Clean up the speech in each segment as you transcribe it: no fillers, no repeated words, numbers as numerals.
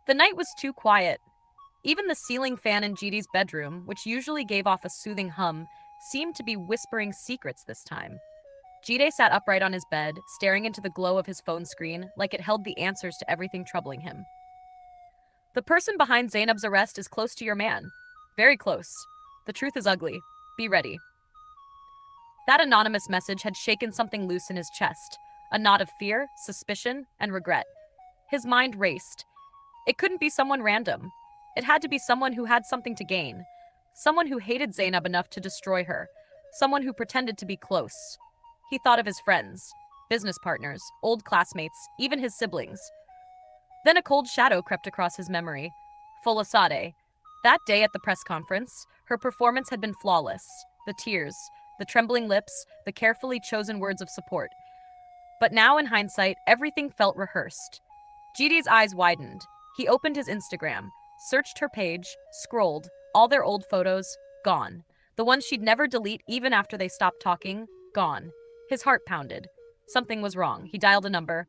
The night was too quiet. Even the ceiling fan in Gidi's bedroom, which usually gave off a soothing hum, seemed to be whispering secrets this time. Jide sat upright on his bed, staring into the glow of his phone screen like it held the answers to everything troubling him. The person behind Zainab's arrest is close to your man. Very close. The truth is ugly. Be ready. That anonymous message had shaken something loose in his chest, a knot of fear, suspicion, and regret. His mind raced. It couldn't be someone random. It had to be someone who had something to gain. Someone who hated Zainab enough to destroy her. Someone who pretended to be close. He thought of his friends, business partners, old classmates, even his siblings. Then a cold shadow crept across his memory. Folasade. That day at the press conference, her performance had been flawless. The tears, the trembling lips, the carefully chosen words of support. But now, in hindsight, everything felt rehearsed. Gidi's eyes widened. He opened his Instagram, searched her page, scrolled, all their old photos, gone. The ones she'd never delete even after they stopped talking, gone. His heart pounded. Something was wrong. He dialed a number.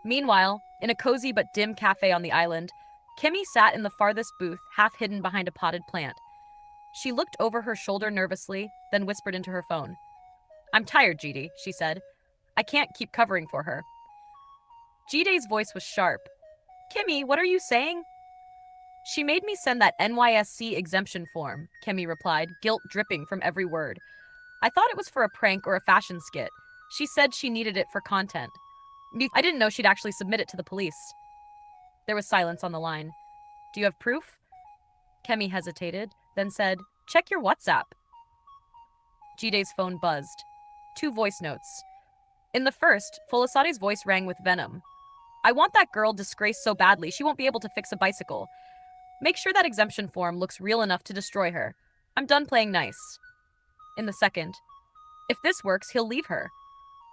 Meanwhile, in a cozy but dim cafe on the island, Kimmy sat in the farthest booth, half hidden behind a potted plant. She looked over her shoulder nervously, then whispered into her phone. I'm tired, Gidi, she said. I can't keep covering for her. Gide's voice was sharp. Kimmy, what are you saying? She made me send that NYSC exemption form, Kimmy replied, guilt dripping from every word. I thought it was for a prank or a fashion skit. She said she needed it for content. I didn't know she'd actually submit it to the police. There was silence on the line. Do you have proof? Kemi hesitated, then said, check your WhatsApp. Gide's phone buzzed. 2 voice notes. In the first, Folasade's voice rang with venom. I want that girl disgraced so badly she won't be able to fix a bicycle. Make sure that exemption form looks real enough to destroy her. I'm done playing nice. In the second, if this works, he'll leave her.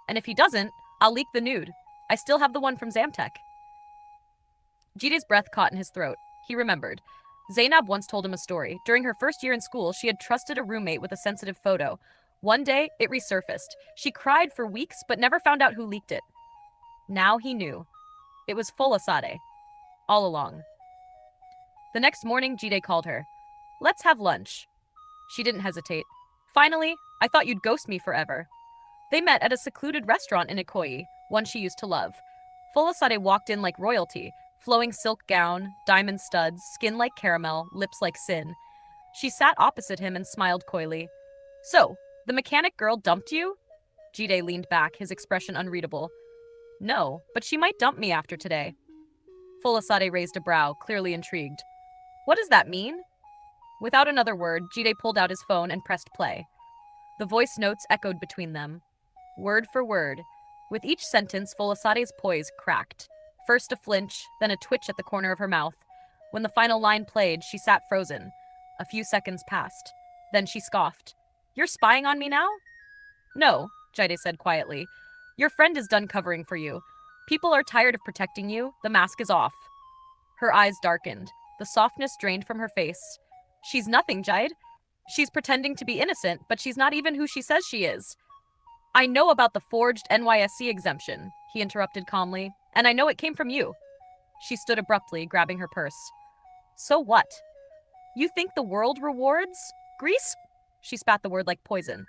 And if he doesn't, I'll leak the nude. I still have the one from Zamtech. Gide's breath caught in his throat. He remembered. Zainab once told him a story. During her first year in school, she had trusted a roommate with a sensitive photo. One day, it resurfaced. She cried for weeks, but never found out who leaked it. Now he knew. It was Folasade. All along. The next morning, Gide called her. Let's have lunch. She didn't hesitate. Finally, I thought you'd ghost me forever. They met at a secluded restaurant in Ikoyi, one she used to love. Folasade walked in like royalty, flowing silk gown, diamond studs, skin like caramel, lips like sin. She sat opposite him and smiled coyly. So, the mechanic girl dumped you? Gide leaned back, his expression unreadable. No, but she might dump me after today. Folasade raised a brow, clearly intrigued. What does that mean? Without another word, Gide pulled out his phone and pressed play. The voice notes echoed between them. Word for word. With each sentence, Folasade's poise cracked. First a flinch, then a twitch at the corner of her mouth. When the final line played, she sat frozen. A few seconds passed. Then she scoffed. You're spying on me now? No, Gide said quietly. Your friend is done covering for you. People are tired of protecting you. The mask is off. Her eyes darkened. The softness drained from her face. She's nothing, Jide. She's pretending to be innocent, but she's not even who she says she is. I know about the forged NYSC exemption, he interrupted calmly, and I know it came from you. She stood abruptly, grabbing her purse. So what? You think the world rewards? Grease? She spat the word like poison.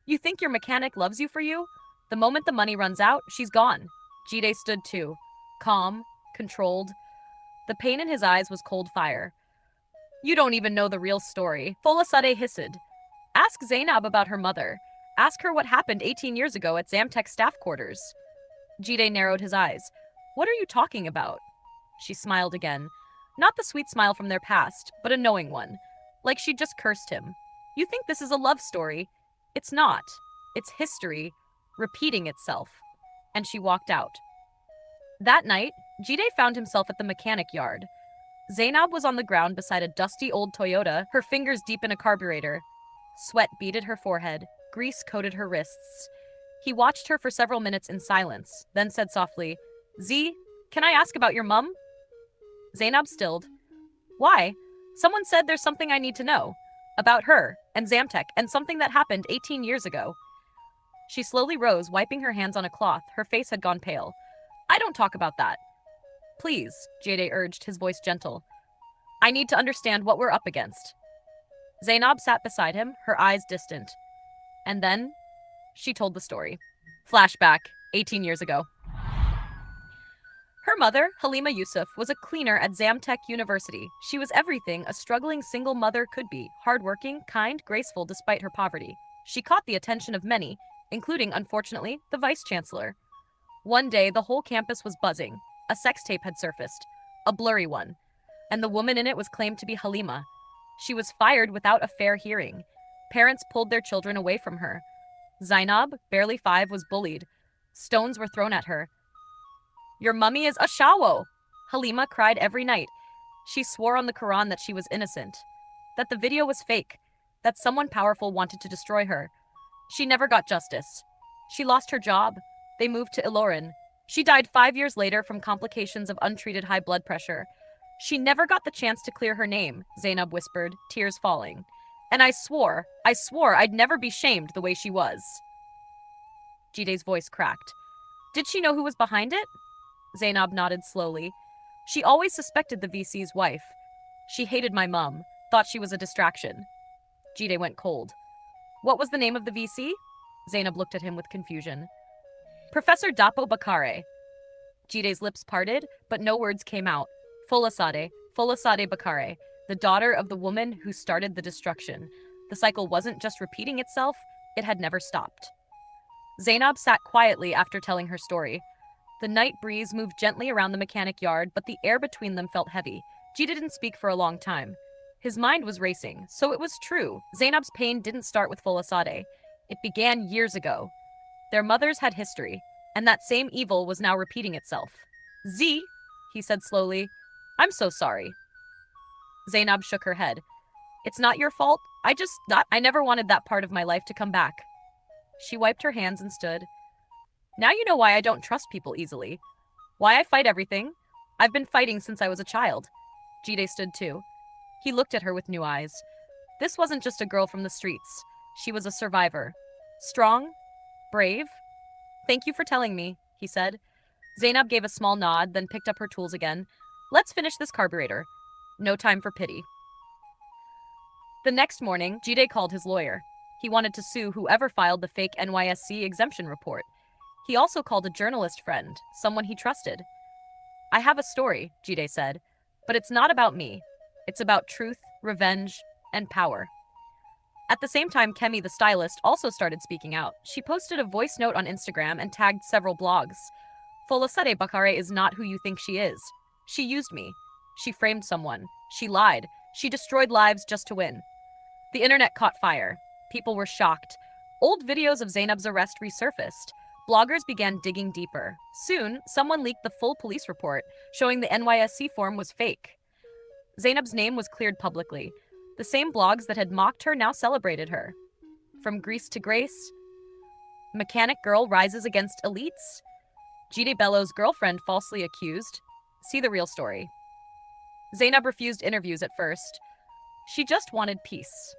You think your mechanic loves you for you? The moment the money runs out, she's gone. Gide stood too, calm, controlled. The pain in his eyes was cold fire. You don't even know the real story, Folasade hissed. Ask Zainab about her mother. Ask her what happened 18 years ago at Zamtech staff quarters. Gide narrowed his eyes. What are you talking about? She smiled again. Not the sweet smile from their past, but a knowing one. Like she'd just cursed him. You think this is a love story? It's not. It's history, repeating itself. And she walked out. That night, Gide found himself at the mechanic yard. Zainab was on the ground beside a dusty old Toyota, her fingers deep in a carburetor. Sweat beaded her forehead. Grease coated her wrists. He watched her for several minutes in silence, then said softly, Z, can I ask about your mum? Zainab stilled. Why? Someone said there's something I need to know. About her, and Zamtech, and something that happened 18 years ago. She slowly rose, wiping her hands on a cloth. Her face had gone pale. I don't talk about that. Please, Jide urged, his voice gentle. I need to understand what we're up against. Zainab sat beside him, her eyes distant. And then she told the story. Flashback, 18 years ago. Her mother, Halima Yusuf, was a cleaner at Zamtech University. She was everything a struggling single mother could be, hardworking, kind, graceful despite her poverty. She caught the attention of many, including, unfortunately, the vice-chancellor. One day, the whole campus was buzzing. A sex tape had surfaced, a blurry one, and the woman in it was claimed to be Halima. She was fired without a fair hearing. Parents pulled their children away from her. Zainab, barely 5, was bullied. Stones were thrown at her. Your mummy is a shawo! Halima cried every night. She swore on the Quran that she was innocent, that the video was fake, that someone powerful wanted to destroy her. She never got justice. She lost her job. They moved to Ilorin. She died 5 years later from complications of untreated high blood pressure. She never got the chance to clear her name, Zainab whispered, tears falling. And I swore I'd never be shamed the way she was. Jide's voice cracked. Did she know who was behind it? Zainab nodded slowly. She always suspected the VC's wife. She hated my mum, thought she was a distraction. Jide went cold. What was the name of the VC? Zainab looked at him with confusion. Professor Dapo Bakare. Jide's lips parted, but no words came out. Folasade Bakare, the daughter of the woman who started the destruction. The cycle wasn't just repeating itself, it had never stopped. Zainab sat quietly after telling her story. The night breeze moved gently around the mechanic yard, but the air between them felt heavy. Jide didn't speak for a long time. His mind was racing, so it was true. Zainab's pain didn't start with Folasade. It began years ago. Their mothers had history, and that same evil was now repeating itself. Z, he said slowly, I'm so sorry. Zainab shook her head. It's not your fault. I never wanted that part of my life to come back. She wiped her hands and stood. Now you know why I don't trust people easily. Why I fight everything. I've been fighting since I was a child. Jide stood too. He looked at her with new eyes. This wasn't just a girl from the streets. She was a survivor. Strong, brave. Thank you for telling me, he said. Zainab gave a small nod, then picked up her tools again. Let's finish this carburetor. No time for pity. The next morning, Jide called his lawyer. He wanted to sue whoever filed the fake NYSC exemption report. He also called a journalist friend, someone he trusted. I have a story, Jide said, but it's not about me. It's about truth, revenge, and power. At the same time, Kemi, the stylist, also started speaking out. She posted a voice note on Instagram and tagged several blogs. Folasade Bakare is not who you think she is. She used me. She framed someone. She lied. She destroyed lives just to win. The internet caught fire. People were shocked. Old videos of Zainab's arrest resurfaced. Bloggers began digging deeper. Soon, someone leaked the full police report, showing the NYSC form was fake. Zainab's name was cleared publicly. The same blogs that had mocked her now celebrated her. From Greece to Grace, mechanic girl rises against elites, Jide Bello's girlfriend falsely accused. See the real story. Zainab refused interviews at first. She just wanted peace.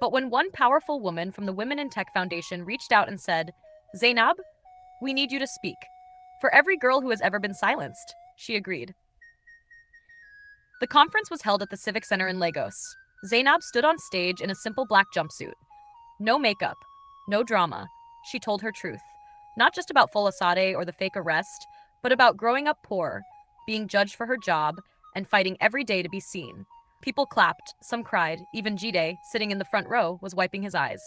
But when one powerful woman from the Women in Tech Foundation reached out and said, Zainab, we need you to speak. For every girl who has ever been silenced, she agreed. The conference was held at the Civic Center in Lagos. Zainab stood on stage in a simple black jumpsuit. No makeup, no drama. She told her truth. Not just about Folasade or the fake arrest, but about growing up poor, being judged for her job, and fighting every day to be seen. People clapped, some cried, even Jide, sitting in the front row, was wiping his eyes.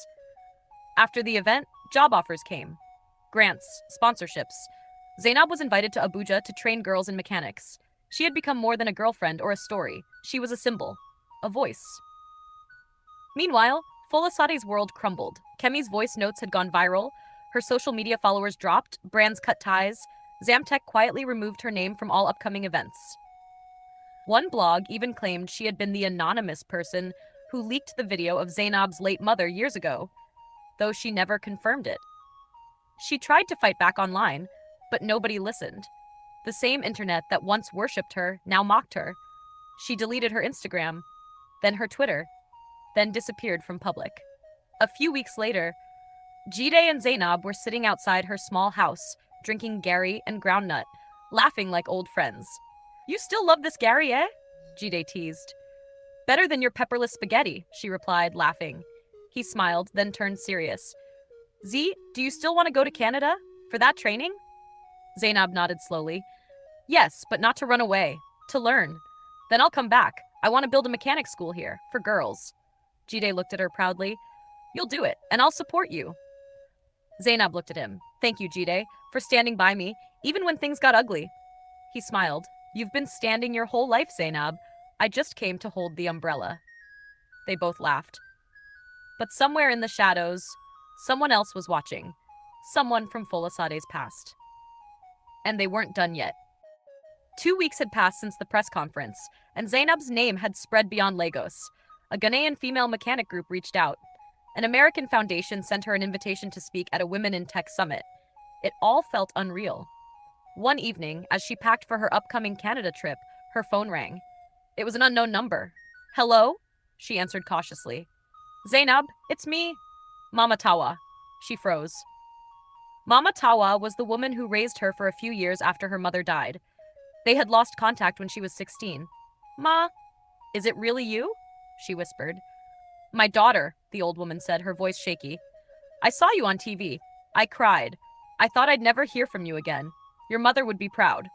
After the event, job offers came. Grants, sponsorships. Zainab was invited to Abuja to train girls in mechanics. She had become more than a girlfriend or a story. She was a symbol, a voice. Meanwhile, Folasade's world crumbled. Kemi's voice notes had gone viral. Her social media followers dropped, brands cut ties. Zamtech quietly removed her name from all upcoming events. One blog even claimed she had been the anonymous person who leaked the video of Zainab's late mother years ago, though she never confirmed it. She tried to fight back online, but nobody listened. The same internet that once worshipped her now mocked her. She deleted her Instagram, then her Twitter, then disappeared from public. A few weeks later, Jide and Zainab were sitting outside her small house, drinking Gary and groundnut. laughing like old friends. You still love this Gary, eh? Jide teased. Better than your pepperless spaghetti, she replied, laughing. He smiled, then turned serious. Z, do you still want to go to Canada? For that training? Zainab nodded slowly. Yes, but not to run away. To learn. Then I'll come back. I want to build a mechanic school here, for girls. Jide looked at her proudly. You'll do it, and I'll support you. Zainab looked at him. Thank you, Jide, for standing by me, even when things got ugly. He smiled. You've been standing your whole life, Zainab. I just came to hold the umbrella. They both laughed. But somewhere in the shadows, someone else was watching. Someone from Folasade's past. And they weren't done yet. 2 weeks had passed since the press conference, and Zainab's name had spread beyond Lagos. A Ghanaian female mechanic group reached out. An American foundation sent her an invitation to speak at a Women in Tech summit. It all felt unreal. One evening, as she packed for her upcoming Canada trip, her phone rang. It was an unknown number. Hello? She answered cautiously. Zainab, it's me. Mama Tawa. She froze. Mama Tawa was the woman who raised her for a few years after her mother died. They had lost contact when she was 16. Ma, is it really you? She whispered. My daughter, the old woman said, her voice shaky. I saw you on TV. I cried. I thought I'd never hear from you again. Your mother would be proud.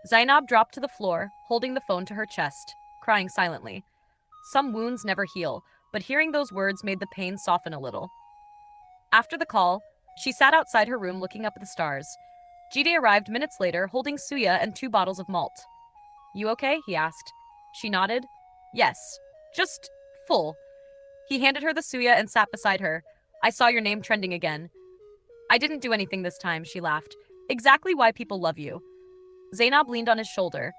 Zainab dropped to the floor, holding the phone to her chest, crying silently. Some wounds never heal, but hearing those words made the pain soften a little. After the call, she sat outside her room looking up at the stars. Jide arrived minutes later, holding suya and 2 bottles of malt. You okay? He asked. She nodded. Yes, just full. He handed her the suya and sat beside her. I saw your name trending again. I didn't do anything this time, she laughed. Exactly why people love you. Zainab leaned on his shoulder.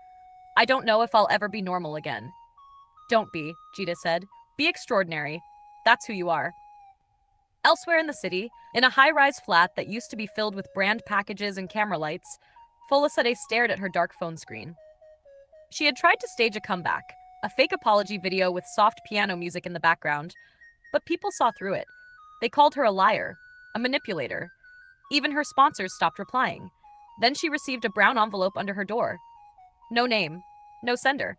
I don't know if I'll ever be normal again. Don't be, Jide said. Be extraordinary. That's who you are. Elsewhere in the city, in a high-rise flat that used to be filled with brand packages and camera lights, Folasade stared at her dark phone screen. She had tried to stage a comeback, a fake apology video with soft piano music in the background, but people saw through it. They called her a liar, a manipulator. Even her sponsors stopped replying. Then she received a brown envelope under her door. No name, no sender.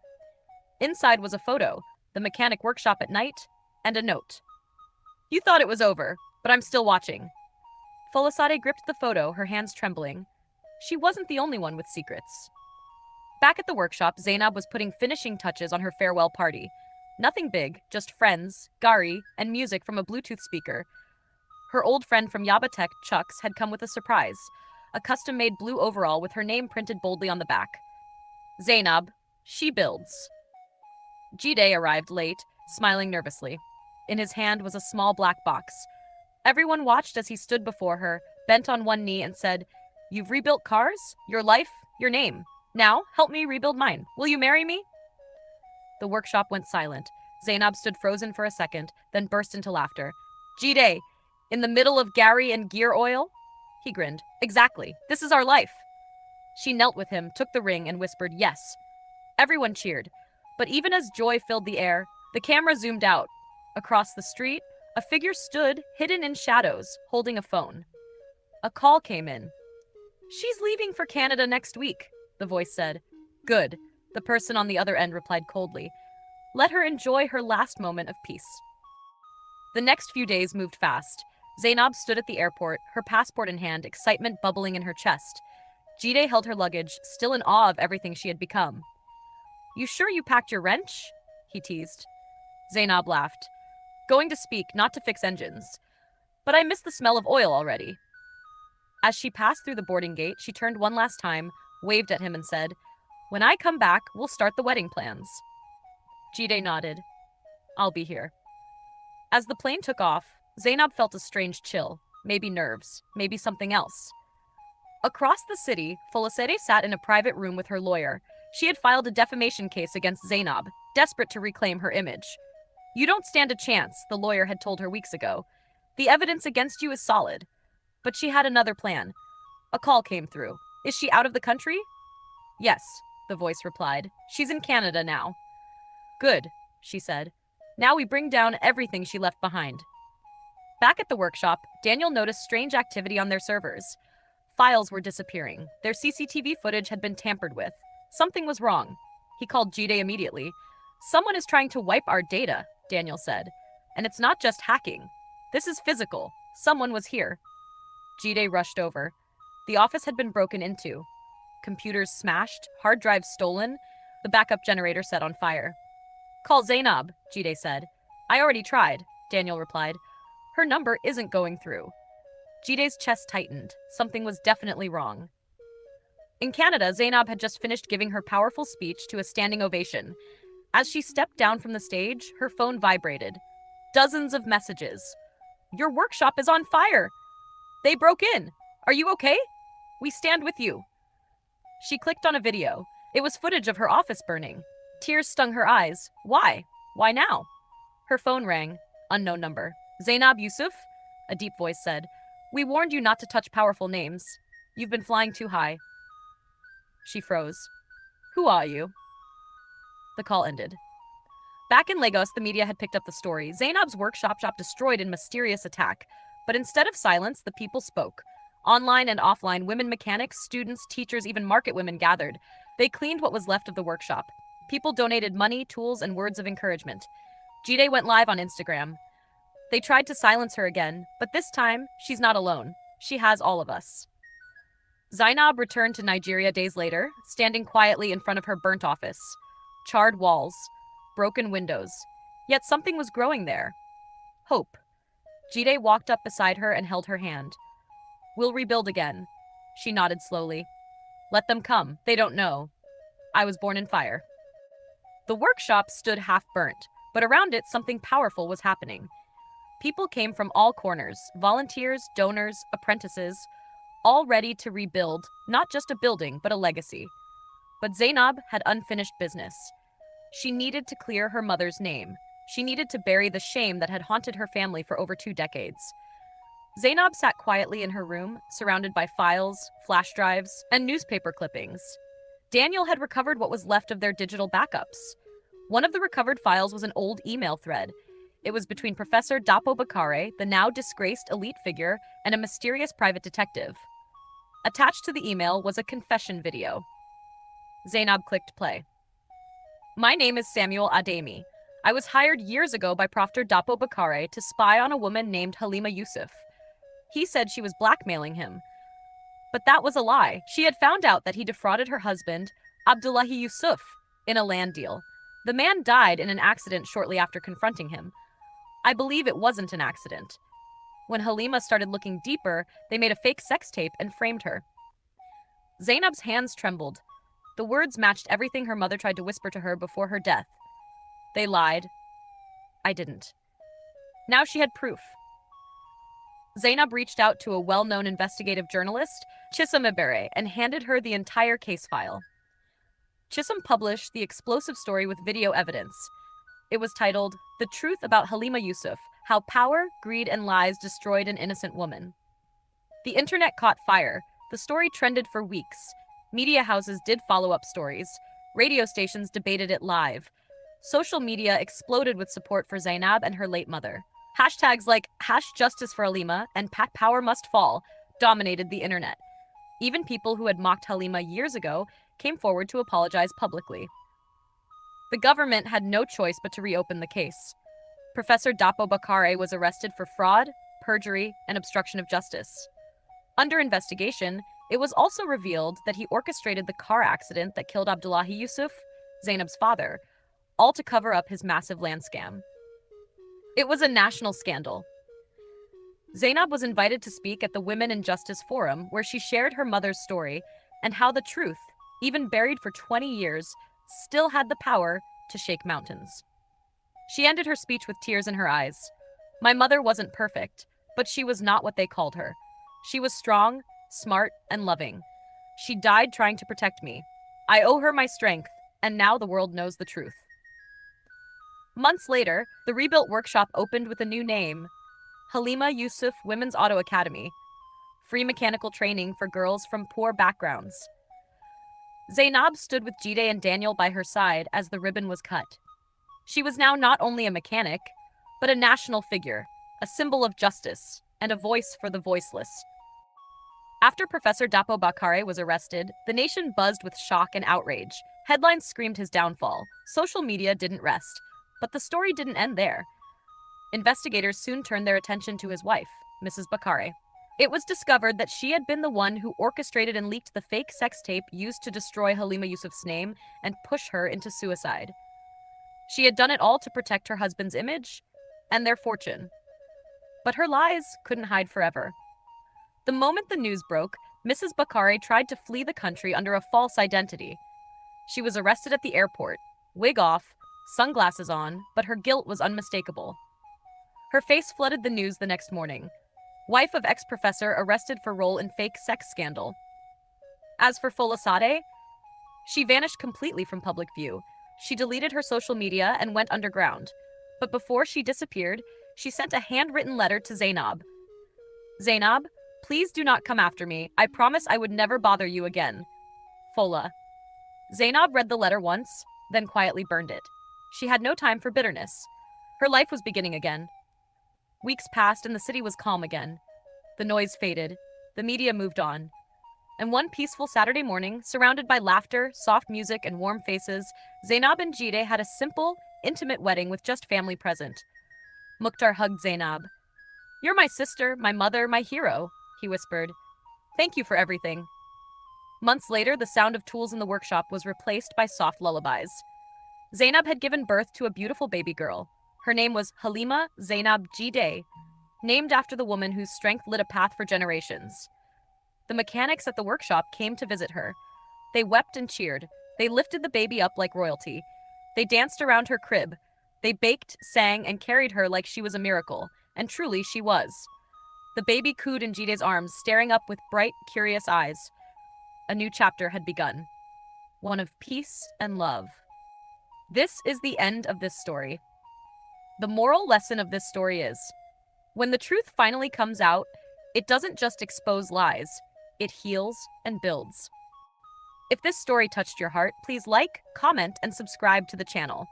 Inside was a photo, the mechanic workshop at night, and a note. You thought it was over, but I'm still watching. Folasade gripped the photo, her hands trembling. She wasn't the only one with secrets. Back at the workshop, Zainab was putting finishing touches on her farewell party. Nothing big, just friends, gari, and music from a Bluetooth speaker. Her old friend from Yabatek, Chucks, had come with a surprise, a custom-made blue overall with her name printed boldly on the back. Zainab, she builds. Jide arrived late, smiling nervously. In his hand was a small black box. Everyone watched as he stood before her, bent on one knee, and said, You've rebuilt cars, your life, your name. Now, help me rebuild mine. Will you marry me? The workshop went silent. Zainab stood frozen for a second, then burst into laughter. Jide, in the middle of Gary and gear oil? He grinned. Exactly. This is our life. She knelt with him, took the ring, and whispered, Yes. Everyone cheered. But even as joy filled the air, the camera zoomed out. Across the street, a figure stood, hidden in shadows, holding a phone. A call came in. She's leaving for Canada next week, the voice said. Good, the person on the other end replied coldly. Let her enjoy her last moment of peace. The next few days moved fast. Zainab stood at the airport, her passport in hand, excitement bubbling in her chest. Jide held her luggage, still in awe of everything she had become. You sure you packed your wrench? He teased. Zainab laughed. Going to speak, not to fix engines. But I miss the smell of oil already. As she passed through the boarding gate, she turned one last time, waved at him and said, When I come back, we'll start the wedding plans. Jide nodded. I'll be here. As the plane took off, Zainab felt a strange chill, maybe nerves, maybe something else. Across the city, Folasade sat in a private room with her lawyer. She had filed a defamation case against Zainab, desperate to reclaim her image. You don't stand a chance, the lawyer had told her weeks ago. The evidence against you is solid. But she had another plan. A call came through. Is she out of the country? Yes, the voice replied. She's in Canada now. Good, she said. Now we bring down everything she left behind. Back at the workshop, Daniel noticed strange activity on their servers. files were disappearing. Their CCTV footage had been tampered with. Something was wrong. He called Jide immediately. Someone is trying to wipe our data, Daniel said. And it's not just hacking. This is physical. Someone was here. Jide rushed over. The office had been broken into. Computers smashed, hard drives stolen, the backup generator set on fire. Call Zainab, Jide said. I already tried, Daniel replied. Her number isn't going through. Jide's chest tightened. Something was definitely wrong. In Canada, Zainab had just finished giving her powerful speech to a standing ovation. As she stepped down from the stage, her phone vibrated. Dozens of messages. Your workshop is on fire. They broke in. Are you okay? We stand with you. She clicked on a video. It was footage of her office burning. Tears stung her eyes. Why? Why now? Her phone rang. Unknown number. Zainab Yusuf? A deep voice said. We warned you not to touch powerful names. You've been flying too high. She froze. Who are you? The call ended. Back in Lagos, the media had picked up the story. Zainab's workshop destroyed in mysterious attack. But instead of silence, the people spoke. Online and offline, women mechanics, students, teachers, even market women gathered. They cleaned what was left of the workshop. People donated money, tools, and words of encouragement. Jide went live on Instagram. They tried to silence her again, but this time, she's not alone. She has all of us. Zainab returned to Nigeria days later, standing quietly in front of her burnt office. Charred walls, broken windows. Yet something was growing there. Hope. Jide walked up beside her and held her hand. We'll rebuild again. She nodded slowly. Let them come. They don't know. I was born in fire. The workshop stood half burnt, but around it something powerful was happening. People came from all corners, volunteers, donors, apprentices, all ready to rebuild not just a building, but a legacy. But Zainab had unfinished business. She needed to clear her mother's name. She needed to bury the shame that had haunted her family for over 2 decades. Zainab sat quietly in her room, surrounded by files, flash drives, and newspaper clippings. Daniel had recovered what was left of their digital backups. One of the recovered files was an old email thread. It was between Professor Dapo Bakare, the now disgraced elite figure, and a mysterious private detective. Attached to the email was a confession video. Zainab clicked play. My name is Samuel Ademi. I was hired years ago by Professor Dapo Bakare to spy on a woman named Halima Yusuf. He said she was blackmailing him. But that was a lie. She had found out that he defrauded her husband, Abdullahi Yusuf, in a land deal. The man died in an accident shortly after confronting him. I believe it wasn't an accident. When Halima started looking deeper, they made a fake sex tape and framed her. Zainab's hands trembled. The words matched everything her mother tried to whisper to her before her death. They lied. I didn't. Now she had proof. Zainab reached out to a well-known investigative journalist, Chisom Ebere, and handed her the entire case file. Chisom published the explosive story with video evidence. It was titled, The Truth About Halima Yusuf, How Power, Greed, and Lies Destroyed an Innocent Woman. The internet caught fire. The story trended for weeks. Media houses did follow-up stories. Radio stations debated it live. Social media exploded with support for Zainab and her late mother. Hashtags like #JusticeForHalima and #Power Must Fall dominated the internet. Even people who had mocked Halima years ago came forward to apologize publicly. The government had no choice but to reopen the case. Professor Dapo Bakare was arrested for fraud, perjury, and obstruction of justice. Under investigation, it was also revealed that he orchestrated the car accident that killed Abdullahi Yusuf, Zainab's father, all to cover up his massive land scam. It was a national scandal. Zainab was invited to speak at the Women in Justice Forum, where she shared her mother's story and how the truth, even buried for 20 years, still had the power to shake mountains. She ended her speech with tears in her eyes. My mother wasn't perfect, but she was not what they called her. She was strong, smart, and loving. She died trying to protect me. I owe her my strength, and now the world knows the truth. Months later, the rebuilt workshop opened with a new name, Halima Yusuf Women's Auto Academy, free mechanical training for girls from poor backgrounds. Zainab stood with Jide and Daniel by her side as the ribbon was cut. She was now not only a mechanic, but a national figure, a symbol of justice, and a voice for the voiceless. After Professor Dapo Bakare was arrested, the nation buzzed with shock and outrage. Headlines screamed his downfall. Social media didn't rest. But the story didn't end there. Investigators soon turned their attention to his wife, Mrs. Bakare. It was discovered that she had been the one who orchestrated and leaked the fake sex tape used to destroy Halima Yusuf's name and push her into suicide. She had done it all to protect her husband's image and their fortune. But her lies couldn't hide forever. The moment the news broke, Mrs. Bakare tried to flee the country under a false identity. She was arrested at the airport, wig off, sunglasses on, but her guilt was unmistakable. Her face flooded the news the next morning. Wife of ex-professor arrested for role in fake sex scandal. As for Folasade, she vanished completely from public view. She deleted her social media and went underground. But before she disappeared, she sent a handwritten letter to Zainab. Zainab, please do not come after me. I promise I would never bother you again. Fola. Zainab read the letter once, then quietly burned it. She had no time for bitterness. Her life was beginning again. Weeks passed and the city was calm again. The noise faded. The media moved on. And one peaceful Saturday morning, surrounded by laughter, soft music, and warm faces, Zainab and Jide had a simple, intimate wedding with just family present. Mukhtar hugged Zainab. "You're my sister, my mother, my hero," he whispered. "Thank you for everything." Months later, the sound of tools in the workshop was replaced by soft lullabies. Zainab had given birth to a beautiful baby girl. Her name was Halima Zainab Jide, named after the woman whose strength lit a path for generations. The mechanics at the workshop came to visit her. They wept and cheered. They lifted the baby up like royalty. They danced around her crib. They baked, sang, and carried her like she was a miracle. And truly, she was. The baby cooed in Jide's arms, staring up with bright, curious eyes. A new chapter had begun. One of peace and love. This is the end of this story. The moral lesson of this story is, when the truth finally comes out, it doesn't just expose lies, it heals and builds. If this story touched your heart, please like, comment, and subscribe to the channel.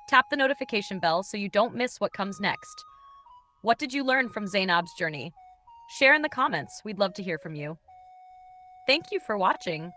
Tap the notification bell so you don't miss what comes next. What did you learn from Zainab's journey? Share in the comments, we'd love to hear from you. Thank you for watching.